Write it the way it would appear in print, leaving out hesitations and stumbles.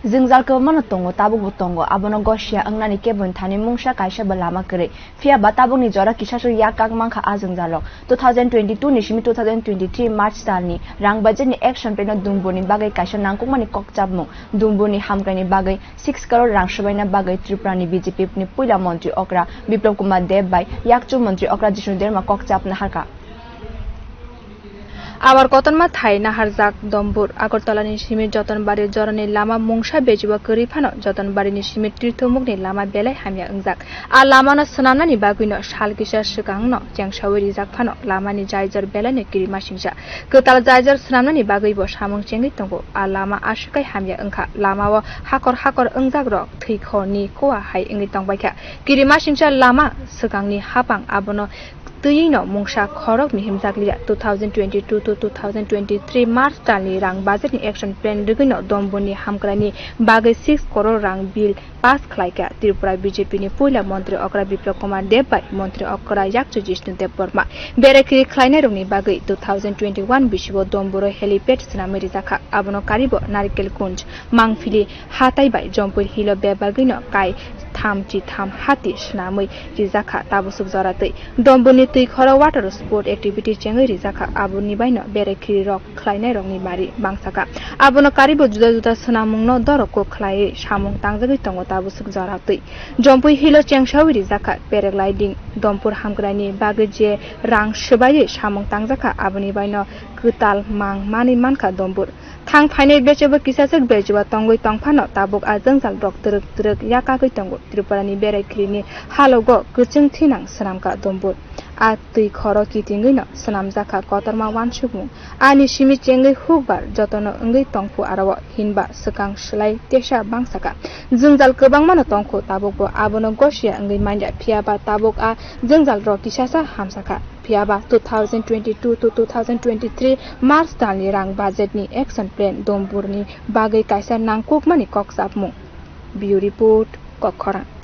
Jwngjal kwbangmano tongo Tabukbo tongo abono gosiya wngnani keboni thani mungsa kaisa lama krwi Phiyaba tabukni jora kisisa yakagwi Jwngjal 2022 ni simi 2023 March talni rang budget ni action plan Dumburni bagwi kaisa nangmani kokchapmung Dumburni hamkrani bagwi 6 crore rang sabaina bagwi Tripura-ni BJP-ni puila mantri okra Biplab Kumar Deb bai Yakchu Jishnu Debbarma kokchapna harka আবার কতনমা থাই নাহারজাক দম্বুর আগরতলানি সিমির যতনবাড়ি জরনি লামা মungsa বেজিবা করি Fanon যতনবাড়িনি সিমির তীর্থমুখনি লামা বেলাই হামিয়া ওংজাক আর লামানো সোনামনানি বাগুইনো শালকিসা সুকাংনো জ্যাংসাওরি জাক ফানো লামানি জায়জর বেলানি কিরিমা সিংসা কতাল জায়জর সোনামনানি বাগুইবো সামং চেঙ্গি তঙ্গো আর লামা আশুকাই হামিয়া ওংখা লামাও হাকর ওংজাক রক থৈখনি কোয়া হাই ওংগি তংবাইখা কিরিমা সিংসা লামা সুকাংনি হাপাং abono tuyino mungsa khorok ni himjakliya 2022 to 2023 March talni rang budget ni action plan rigino Dumburni hamkrani bagwi 6 crore rang bill pass khlaika Tripura BJP-ni puila mantri okra Biplab Kumar Deb bai mantri okra Yakchu Jishnu Debbarma berekri khlainai rongni bagwi 2021 bisibo Dumbur helipad snameri jakha abono karibo narikel kunj mangfili hatai bai jompur hilo bebalgino kai tham hati snamui rijaka tabusuk joratei Dumburni tui khora water sport activity chengai rijaka aboni baino berekri rok khlainai rongni bari bangsaka abono karibo juda snamungno doroko khlai samung tangjagui tongo tabusuk joratei jompui hilo chengsawi rijaka paragliding Dumbur hamgrani bagwi je rang sbai samung tangjaka aboni baino kutal nangmani mankha Dumbur thang phainai bechebo kisasa bechebo tongoi tongphano tabuk a jwngjalrog truk yakagwi tongo Tripura-ni berekrini halogo kuching thinang sramka Dumbur a tui khoro kitingino slamjaka kotorma wansukmung ani simi chengai hukbar jotono ongoi tongkhu arawo hinba sukang slai tesa bangsaka Jwngjal kwbangmano tongkhu tabukbo abono gosiya ongoi manja Phiyaba tabuk a jwngjalrog kisasa hamsaka Phiyaba 2022 to 2023 March talni rang budget ni action plan Dumburni bagwi kaisa nangkukmani kokchapmung Bureau report Kokhara